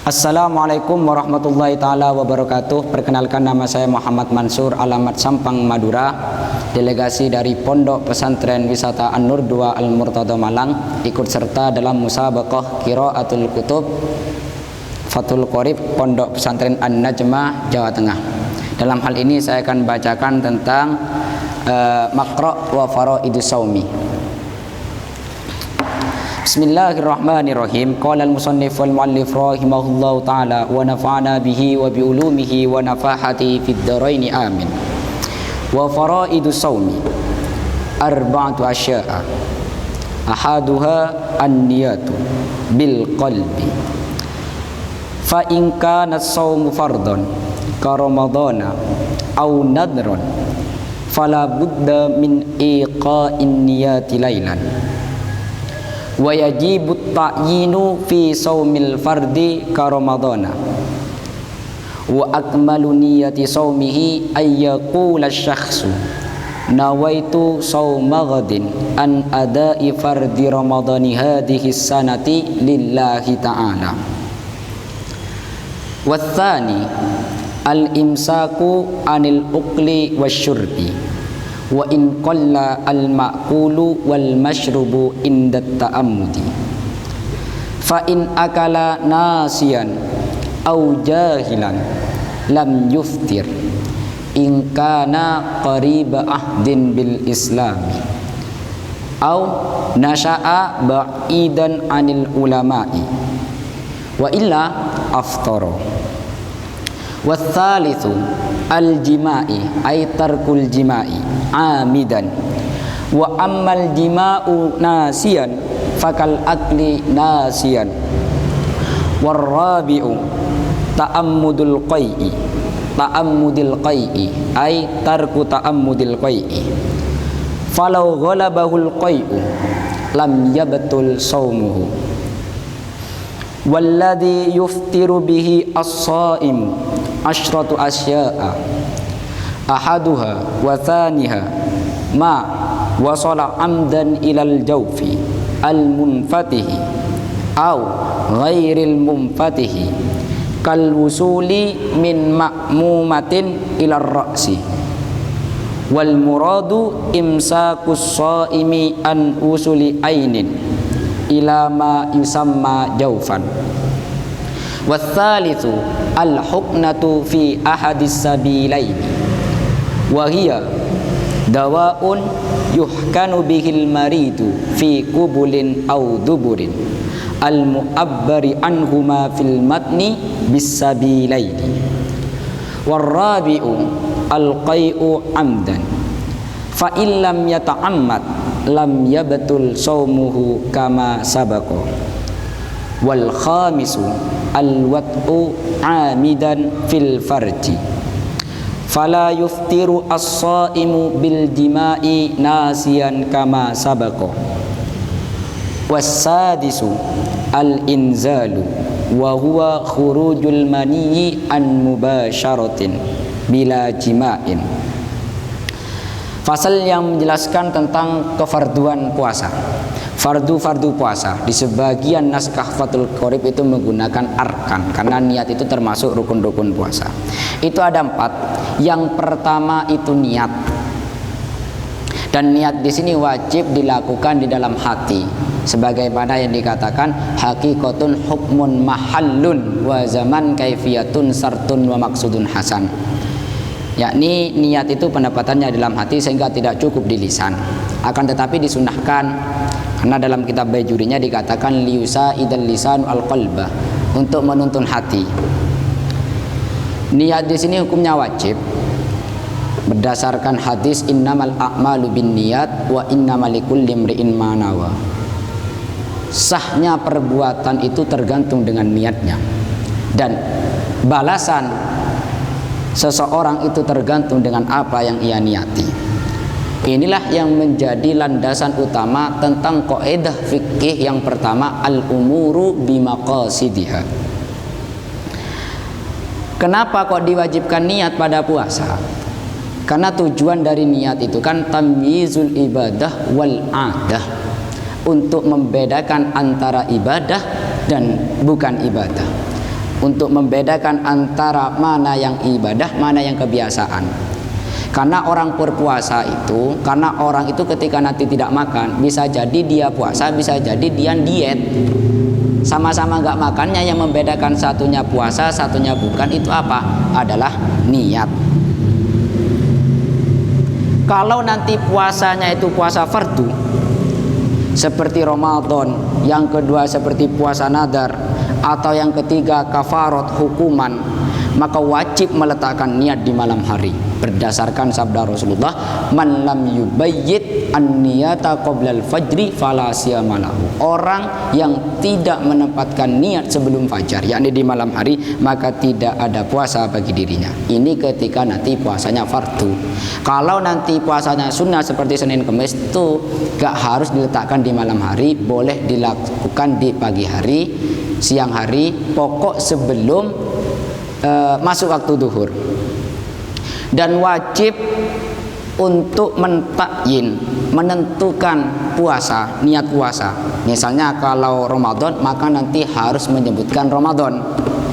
Assalamualaikum warahmatullahi taala wabarakatuh. Perkenalkan, nama saya Muhammad Mansur, alamat Sampang, Madura. Delegasi dari Pondok Pesantren Wisata An-Nur 2 Al-Murtada Malang ikut serta dalam musabaqah Qiraatul Kutub Fathul Qorib Pondok Pesantren An-Najmah, Jawa Tengah. Dalam hal ini saya akan bacakan tentang Maqra' wa Faraidus Shaumi. Bismillahirrahmanirrahim. Qala al-musannif wal muallif rahimahullahu ta'ala wa nafa'ana bihi wa bi ulumihi wa nafahati fid dharaini amin. Wa faraidus shaumi arba'atu asya'a. Ahaduha an-niyatu bil qalbi. Fa in kana as-shaumu fardhan ka ramadhana aw nadran fala budda min iqa'in niyati lailan. Wa yajibu ta'yinu fi shaumil fardi ka ramadhana wa akmalu niyati shaumihi ay yaqula asy-syakhsu nawaitu shauma ghadin an ada'i fardi ramadhani hadhihi sanati lillahi ta'ala. Wa tsani al-imsaku anil ukli wasyurbi wa in qalla al-ma'kulu wal mashrubu inda ta'ammudi. Fa in akala nasiyan aw jahilan lam yuftir in kana qariba ahdin bil islami aw nasha'a ba'idan anil ulama'i wa illa aftara. Wa tsalitsu al-jima'i ay tarkul jima'i amidan wa ammal jima'u nasiyan fakal akli nasiyan. Warrabi'u ta'ammudul qai'i ay tarku ta'ammudil qai'i falau ghalabahul qai'u lam yabtul shaumuhu. Walladhi yuftiru bihi as-shaimu asyratu asya'a ahaduha wa thaniha ma wasala amdan ilal jawfi al-munfatihi aw ghairil munfatihi kal wusuli min ma'mumatin ilal ra'si wal muradu imsakus shaimi an usuli ainin ila ma yusamma jawfan. Watsalitsu al-huknatu fi ahadis sabilaini wa hiya dawaun yuhkanu bihil maridu fi qubulin aw duburin al-mu'abbari anhuma fil matni bis sabilaini. Warrabi'u al-qai'u amdan fa illam yata'ammad lam yabtul shaumuhu kama sabaqa. Wal khamisu al-wat'u amidan fil farji fala yuftiru as-shaimu bil jima'i nasiyan kama sabaqa. Was-sadisu al-inzalu wa huwa khurujul maniyyi an mubasharatin bila jima'in. Fasal yang menjelaskan tentang kefarduan puasa. Fardu puasa di sebagian naskah Fathul Qorib itu menggunakan arkan karena niat itu termasuk rukun-rukun puasa. Itu ada 4. Yang pertama itu niat. Dan niat di sini wajib dilakukan di dalam hati. Sebagaimana yang dikatakan haqiqatun hukmun mahallun wa zaman kaifiyatun sartun wa maksudun hasan. Yakni niat itu pendapatannya dalam hati sehingga tidak cukup di lisan. Akan tetapi disunahkan karena dalam kitab Bajurinya dikatakan liusa idal lisan al-qalbah, untuk menuntun hati. Niat di sini hukumnya wajib berdasarkan hadis innamal a'malu binniyat wa innamal likulli imri'in ma nawa. Sahnya perbuatan itu tergantung dengan niatnya dan balasan seseorang itu tergantung dengan apa yang ia niati. Inilah yang menjadi landasan utama tentang kaidah fikih yang pertama, al-umuru bimaqasidiha. Kenapa kok diwajibkan niat pada puasa? Karena tujuan dari niat itu kan tamyizul ibadah wal adah, untuk membedakan antara ibadah dan bukan ibadah. untuk membedakan antara mana yang ibadah, mana yang kebiasaan. Karena orang berpuasa itu, karena orang itu ketika nanti tidak makan, bisa jadi dia puasa, bisa jadi dia diet. Sama-sama nggak makannya, yang membedakan satunya puasa, satunya bukan, itu apa? Adalah niat. Kalau nanti puasanya itu puasa fardu, seperti Ramadan, yang kedua seperti puasa nadar, atau yang ketiga kafarat hukuman, maka wajib meletakkan niat di malam hari berdasarkan sabda Rasulullah, man lam yubayyit an-niyata qoblal fajri fala siyama lahu. Orang yang tidak menempatkan niat sebelum fajar, yakni di malam hari, maka tidak ada puasa bagi dirinya. Ini ketika nanti puasanya fardu. Kalau nanti puasanya sunnah seperti Senin Kemis, itu gak harus diletakkan di malam hari, boleh dilakukan di pagi hari, siang hari, pokok sebelum masuk waktu duhur. Dan wajib untuk mentakyin, menentukan puasa, niat puasa. Misalnya kalau Ramadan, maka nanti harus menyebutkan Ramadan.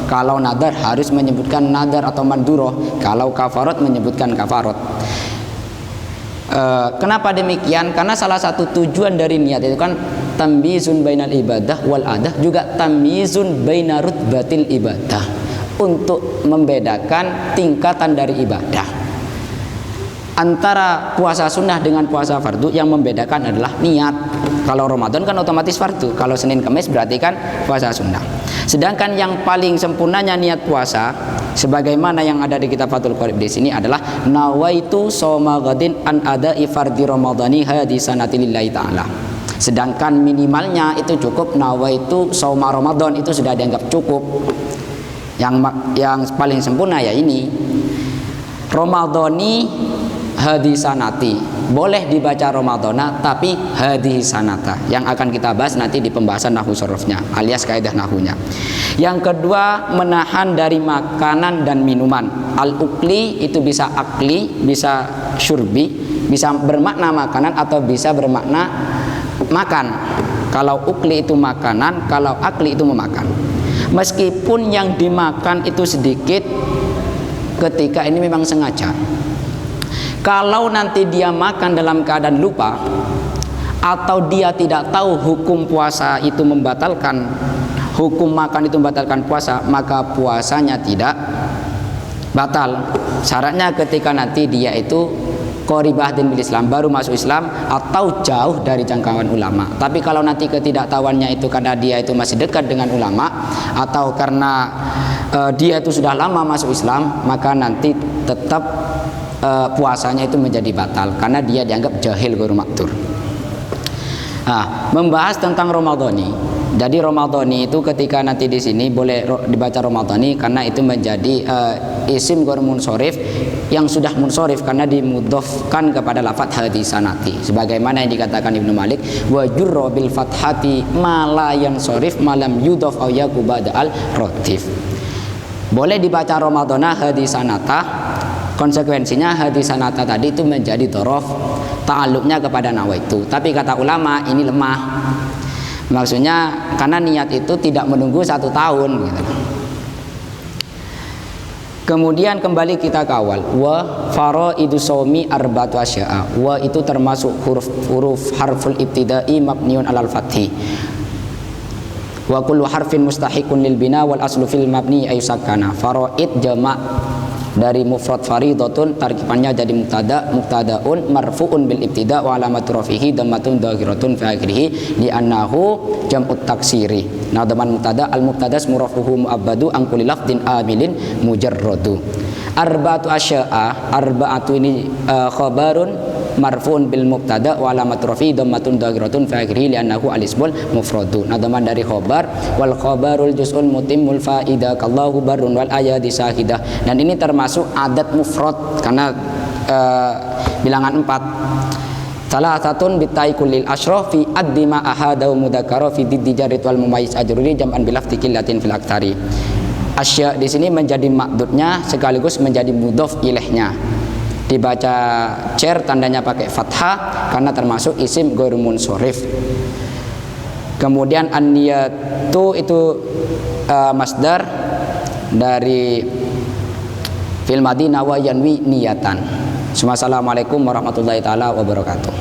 Kalau nadar harus menyebutkan nadar atau manduroh. Kalau kafarat menyebutkan kafarat. Kenapa demikian? Karena salah satu tujuan dari niat itu kan tamyizun bainal ibadah wal adah, juga tamyizun baina rutbatil ibadah, untuk membedakan tingkatan dari ibadah. Antara puasa sunnah dengan puasa fardu, yang membedakan adalah niat. Kalau Ramadan kan otomatis fardu, kalau Senin Kemis berarti kan puasa sunnah. Sedangkan yang paling sempurnanya niat puasa, sebagaimana yang ada di kitab Fathul Qorib di sini, adalah nawaitu shoma ghadin an ada'i fardi ramadhani hadi sanati lillahi ta'ala. Sedangkan minimalnya itu cukup nawaitu shoma Ramadan, itu sudah dianggap cukup. Yang paling sempurna ya ini Ramadhani hadi sanati. Boleh dibaca Ramadhana tapi hadi sanata, yang akan kita bahas nanti di pembahasan nahwu sorofnya alias kaidah nahwunya. Yang kedua, menahan dari makanan dan minuman. Al-ukli itu bisa akli, bisa syurbi, bisa bermakna makanan atau bisa bermakna makan. Kalau ukli itu makanan, kalau akli itu memakan. Meskipun yang dimakan itu sedikit, ketika ini memang sengaja. Kalau nanti dia makan dalam keadaan lupa, atau dia tidak tahu hukum puasa itu membatalkan, hukum makan itu membatalkan puasa, maka puasanya tidak batal. Syaratnya ketika nanti dia itu qoribah din bil Islam, baru masuk Islam atau jauh dari jangkauan ulama. Tapi kalau nanti ketidaktahuannya itu karena dia itu masih dekat dengan ulama, atau karena dia itu sudah lama masuk Islam, maka nanti tetap puasanya itu menjadi batal karena dia dianggap jahil guru maktur. Membahas tentang Ramadhani. Jadi Ramadhani itu ketika nanti di sini boleh dibaca Ramadhani karena itu menjadi isim ghair munsorif yang sudah munsorif karena dimudhofkan kepada lafadz hadi sanati. Sebagaimana yang dikatakan Ibnu Malik, wa jurra bil fathati ma la yansorif malam yudhaf aw yakuba al rotif. Boleh dibaca Ramadhana hadi sanata. Konsekuensinya hadi sanata tadi itu menjadi dhorof, ta'alluqnya kepada nawaitu. Tapi kata ulama ini lemah. Maksudnya karena niat itu tidak menunggu 1 tahun gitu. Kemudian kembali kita ke awal, wa faraidu shaumi arba'atu asya'a. Wa itu termasuk huruf harful ibtida'i mabniun alal fathi. Wa kullu harfin mustahiqun lil bina wal aslu fil mabni ayusakana. Faraid jama' dari mufrad faridatun, tarkibannya jadi mubtadaun marfuun bil ibtida wa alamatu rafihi dhammatun dhahiratun fi akhirih li'annahu jam'ut taksiri. Nah, dhaman mubtada al mubtadas murafuhu mu'abbadu an kulli lafdin amilin mujarradu. Arba'atu asya'a, arba'atu ini khabarun marfuun bil mubtada wa alamatu rafihi dhammatun dhahiratun fi akhirih li'annahu al ismul mufradu. Nah, dhaman dari khabar wal khabarul juz'ul mutimmul faida kallahu barrun wal ayadi sahidah. Dan ini termasuk adat mufrad karena bilangan 4. Salah satun bitai kulil asyraf fi addi ma ahada mudzakkara fi diddi jarid wal mumayyiz ajruri jam'an bil lafzi qillatin fil aktsari. Asya di sini menjadi makdudnya sekaligus menjadi mudhof ilaihnya. Dibaca cer tandanya pakai fathah karena termasuk isim ghair munsorif. Kemudian an-niyatu itu masdar dari fil madinah wa yanwi niyatan. Assalamualaikum warahmatullahi taala wabarakatuh.